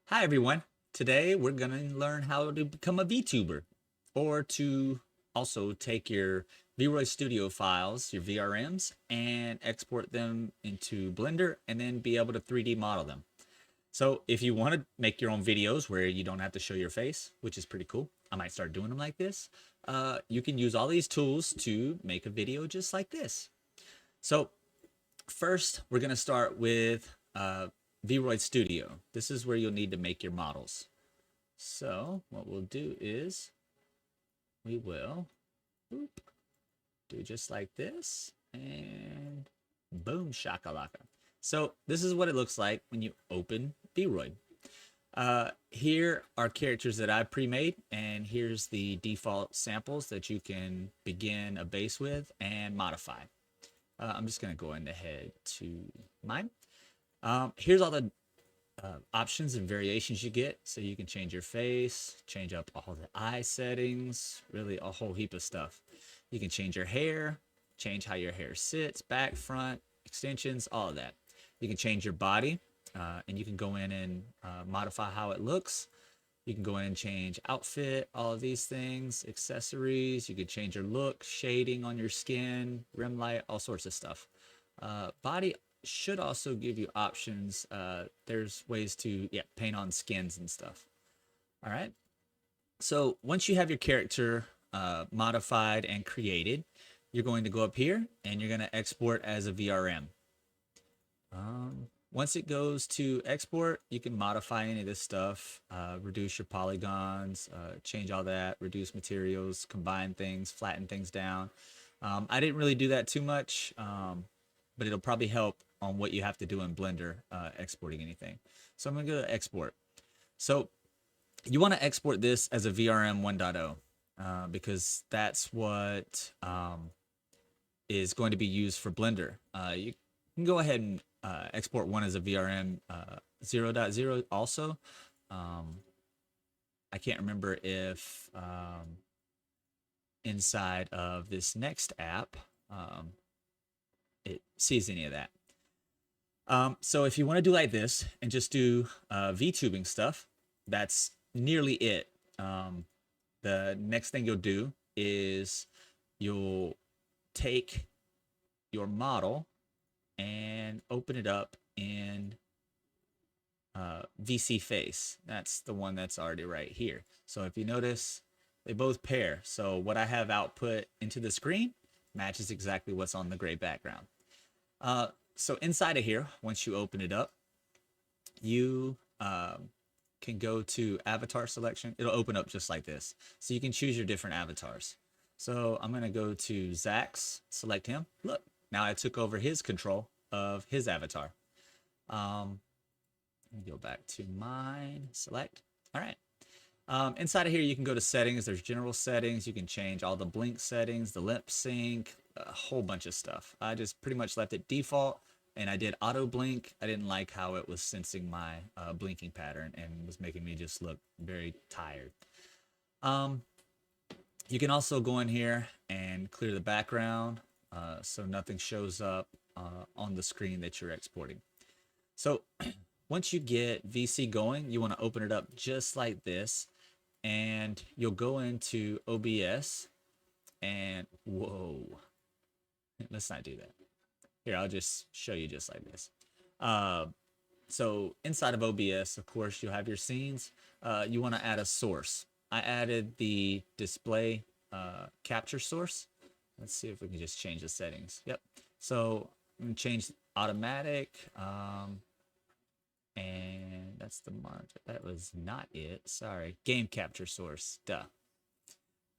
Hi everyone. Today we're going to learn how to become a VTuber or to also take your VRoidStudio files, your VRMs, and export them into Blender and then be able to 3D model them. So if you want to make your own videos where you don't have to show your face, which is pretty cool, I might start doing them like this. You can use all these tools to make a video just like this. So first, we're going to start with VRoidStudio. This is where you'll need to make your models. So what we'll do is we will do just like this and boom shakalaka. So this is what it looks like when you open VRoid. Here are characters that I pre-made, and here's the default samples that you can begin a base with and modify. I'm just going to go ahead to mine. Here's all the options and variations you get. So you can change your face, change up all the eye settings, really a whole heap of stuff. You can change your hair, change how your hair sits, back, front, extensions, all of that. You can change your body, and you can go in and modify how it looks. You can go in and change outfit, all of these things, accessories. You could change your look, shading on your skin, rim light, all sorts of stuff. Body should also give you options. There's ways to paint on skins and stuff. All right. So once you have your character modified and created, you're going to go up here and you're going to export as a VRM. Once it goes to export, you can modify any of this stuff, reduce your polygons, change all that, reduce materials, combine things, flatten things down. I didn't really do that too much, but it'll probably help on what you have to do in Blender exporting anything. So I'm going to go to export. So you want to export this as a VRM 1.0 because that's what is going to be used for Blender. You can go ahead and export one as a VRM 0.0 also. I can't remember if inside of this next app it sees any of that. So if you want to do like this and just do VTubing stuff, that's nearly it. The next thing you'll do is you'll take your model and open it up in VSeeFace. That's the one that's already right here. So if you notice, they both pair. So what I have output into the screen matches exactly what's on the gray background. So inside of here, once you open it up, you can go to avatar selection. It'll open up just like this. So you can choose your different avatars. So I'm going to go to Zach's, select him. Look, now I took over his control of his avatar. Go back to mine, select. All right. Inside of here, you can go to settings. There's general settings. You can change all the blink settings, the lip sync, a whole bunch of stuff. I just pretty much left it default, and I did auto blink. I didn't like how it was sensing my blinking pattern and was making me just look very tired. You can also go in here and clear the background so nothing shows up on the screen that you're exporting. So once you get VC going, you want to open it up just like this, and you'll go into OBS and whoa, let's not do that. Here, I'll just show you just like this. So inside of OBS, of course, you'll have your scenes. You want to add a source. I added the display capture source. Let's see if we can just change the settings. Yep. So I'm going to change automatic. And that's the monitor. That was not it. Sorry. Game capture source. Duh.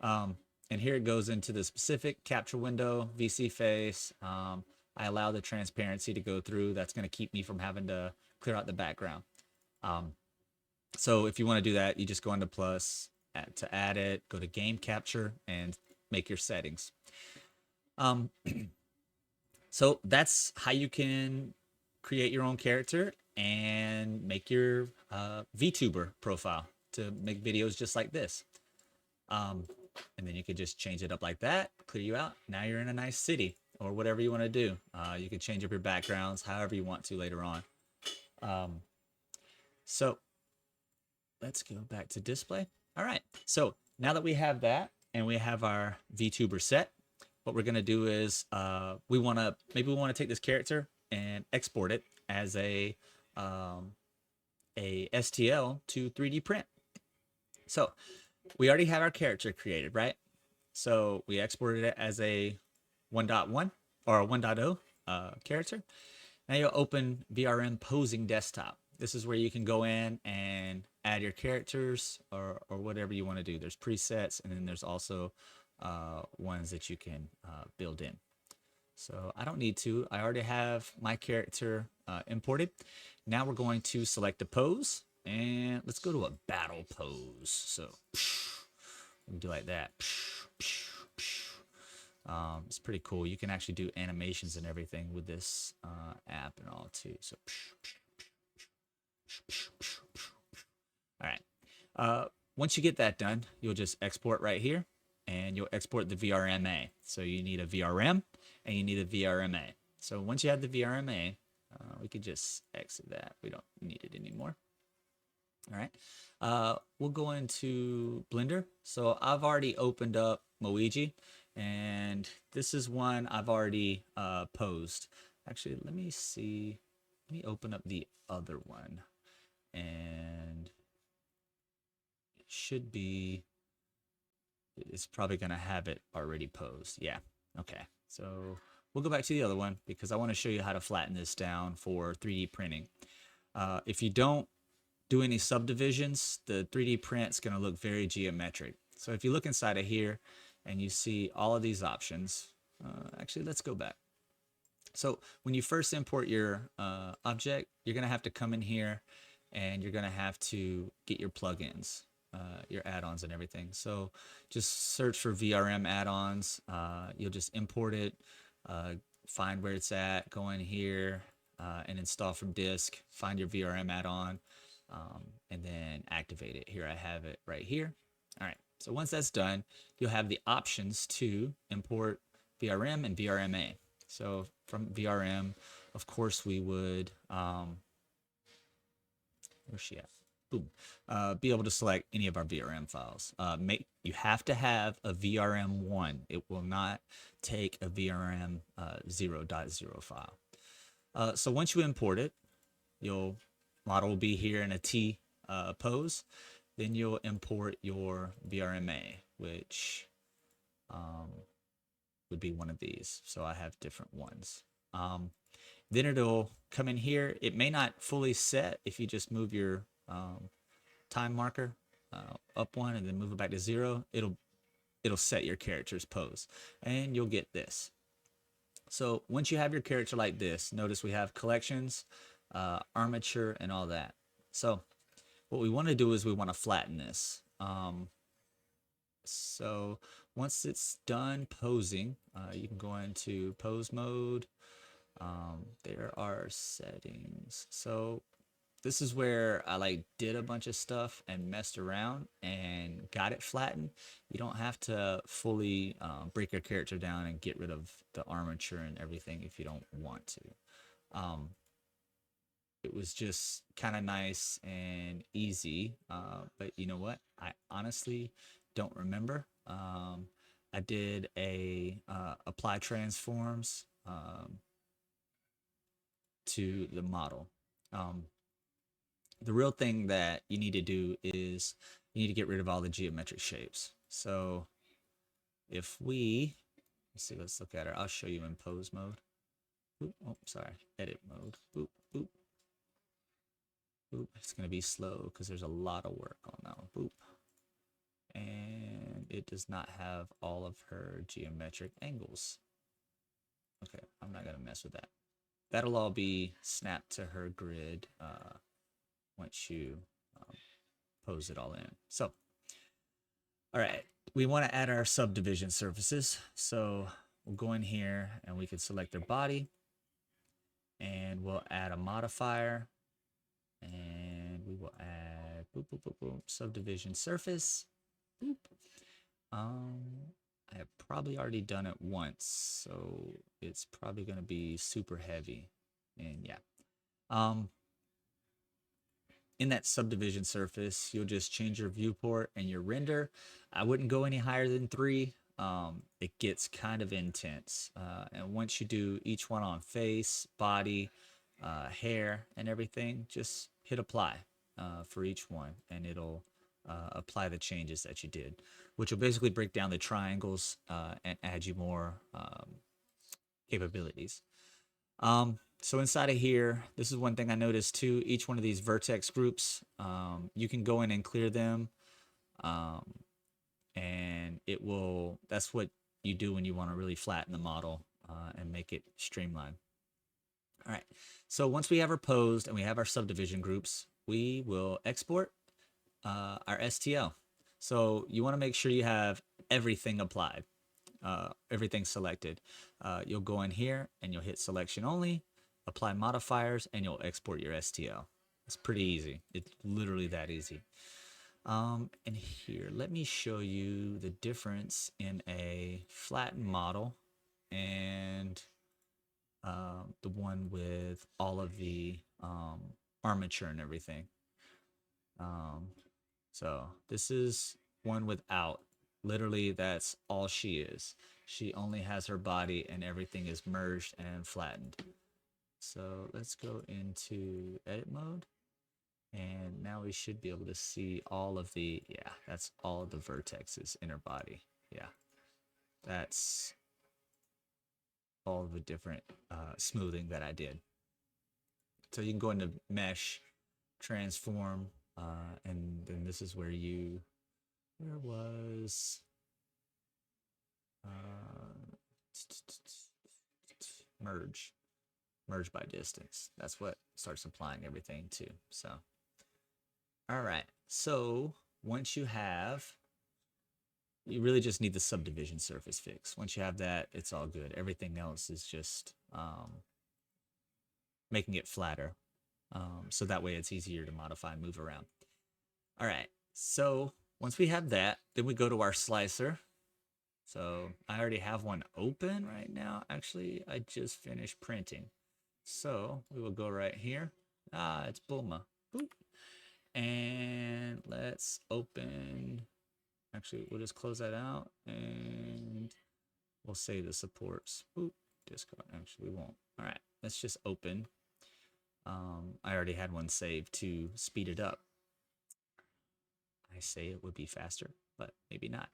And here it goes into the specific capture window, VSeeFace. I allow the transparency to go through. That's going to keep me from having to clear out the background. So if you want to do that, you just go into plus to add it, go to game capture, and make your settings. So that's how you can create your own character and make your VTuber profile to make videos just like this. And then you can just change it up like that, clear you out. Now you're in a nice city or whatever you want to do. You can change up your backgrounds however you want to later on. So let's go back to display. All right, so now that we have that and we have our VTuber set, what we're gonna do is maybe we wanna take this character and export it as a STL to 3D print. So we already have our character created, right? So we exported it as a 1.1 or a 1.0 character. Now you'll open VRM Posing Desktop. This is where you can go in and add your characters or whatever you want to do. There's presets, and then there's also ones that you can build in. So I don't need to. I already have my character imported. Now we're going to select a pose, and let's go to a battle pose. So we do like that. It's pretty cool. You can actually do animations and everything with this app and all too. So, all right. Once you get that done, you'll just export right here, and you'll export the VRMA. So you need a VRM and you need a VRMA. So once you have the VRMA, we could just exit that. We don't need it anymore. All right. We'll go into Blender. So I've already opened up Moiji, and this is one I've already posed. Actually, let me see. Let me open up the other one, and it should be. It's probably going to have it already posed. Yeah. Okay. So we'll go back to the other one because I want to show you how to flatten this down for 3D printing. If you don't do any subdivisions, the 3D print's going to look very geometric. So if you look inside of here and you see all of these options, actually, let's go back. So when you first import your object, you're going to have to come in here and you're going to have to get your plugins, your add-ons and everything. So just search for VRM add-ons. You'll just import it, find where it's at, go in here and install from disk, find your VRM add-on, and then activate it. Here I have it right here. All right, so once that's done, you'll have the options to import VRM and VRMA. So from VRM, of course, we would, where's she at? Boom. Be able to select any of our VRM files. You have to have a VRM1. It will not take a VRM 0.0 file. So once you import it, your model will be here in a T pose. Then you'll import your VRMA, which would be one of these. So I have different ones. Then it'll come in here. It may not fully set if you just move your time marker up one and then move it back to 0. It'll set your character's pose, and you'll get this. So once you have your character like this, notice we have collections, armature, and all that. So what we want to do is we want to flatten this. So once it's done posing, you can go into pose mode. There are settings. So this is where I did a bunch of stuff and messed around and got it flattened. You don't have to fully break your character down and get rid of the armature and everything if you don't want to. It was just kind of nice and easy, but you know what? I honestly don't remember. I did a apply transforms to the model. The real thing that you need to do is you need to get rid of all the geometric shapes. So if let's look at it. I'll show you in pose mode. Boop, oh, sorry, edit mode. Boop, boop. Boop. It's going to be slow because there's a lot of work on that one. Boop. And it does not have all of her geometric angles. Okay, I'm not going to mess with that. That'll all be snapped to her grid once you pose it all in. So, all right, we want to add our subdivision surfaces. So we'll go in here and we can select their body, and we'll add a modifier, and we will add boop, boop, boop, boop, subdivision surface. Boop. I have probably already done it once, so it's probably going to be super heavy. And yeah. in that subdivision surface, you'll just change your viewport and your render. I wouldn't go any higher than 3. It gets kind of intense. And once you do each one on face, body, hair, and everything, just hit apply for each one, and it'll apply the changes that you did, which will basically break down the triangles and add you more capabilities. So inside of here, this is one thing I noticed too. Each one of these vertex groups, you can go in and clear them, and it will. That's what you do when you want to really flatten the model and make it streamlined. All right. So once we have our posed and we have our subdivision groups, we will export our STL. So you want to make sure you have everything applied, everything selected. You'll go in here and you'll hit selection only, apply modifiers, and you'll export your STL. It's pretty easy. It's literally that easy. And here, let me show you the difference in a flattened model and the one with all of the armature and everything. So this is one without. Literally, that's all she is. She only has her body and everything is merged and flattened. So let's go into edit mode. And now we should be able to see all of the, yeah, that's all of the vertexes in her body. Yeah, that's all of the different smoothing that I did. So you can go into mesh, transform, and then this is where you, where was, merge by distance. That's what starts applying everything to. So, all right. So once you have, you really just need the subdivision surface fix. Once you have that, it's all good. Everything else is just making it flatter. So that way it's easier to modify and move around. All right. So once we have that, then we go to our slicer. So I already have one open right now. Actually, I just finished printing. So we will go right here. It's Bulma. Boop. And let's open. Actually, we'll just close that out and we'll save the supports. Boop. Discard. Actually, we won't. All right. Let's just open. I already had one saved to speed it up. I say it would be faster, but maybe not.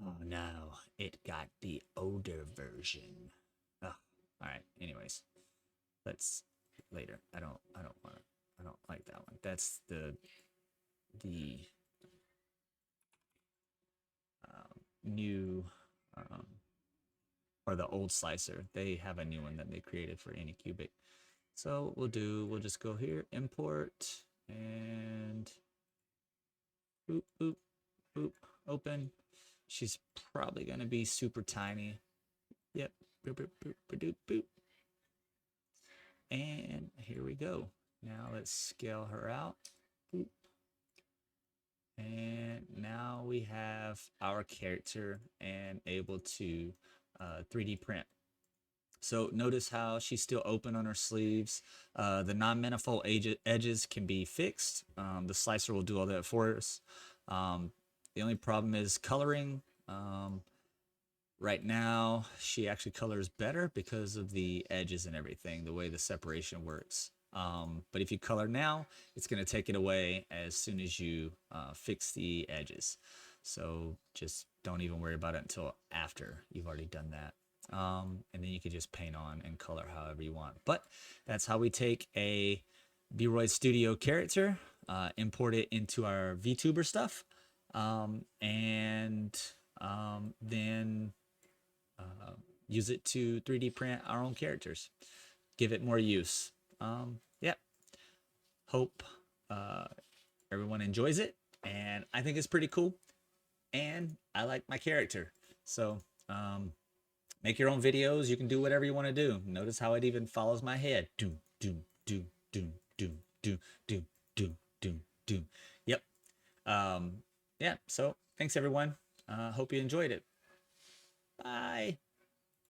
Oh no, it got the older version. Oh, all right. Anyways, let's later. I don't like that one. That's the new or the old slicer. They have a new one that they created for Anycubic. So what we'll just go here, import, and boop, boop, boop, open. She's probably going to be super tiny. Yep. Boop, boop, boop, boop, boop. And here we go. Now let's scale her out. Boop. And now we have our character and able to 3D print. So notice how she's still open on her sleeves. The non-manifold edges can be fixed. The slicer will do all that for us. The only problem is coloring. Right now, she actually colors better because of the edges and everything, the way the separation works. But if you color now, it's going to take it away as soon as you fix the edges. So just don't even worry about it until after you've already done that. And then you can just paint on and color however you want. But that's how we take a VRoidStudio character, import it into our Vtuber stuff, and then use it to 3D print our own characters, give it more use. Yeah. Hope everyone enjoys it, and I think it's pretty cool, and I like my character. So make your own videos. You can do whatever you want to do. Notice how it even follows my head. Doom, doom, doom, doom, doom, doom, doom, doom, doom, doom. Yep. Yeah. So thanks everyone. Hope you enjoyed it. Bye.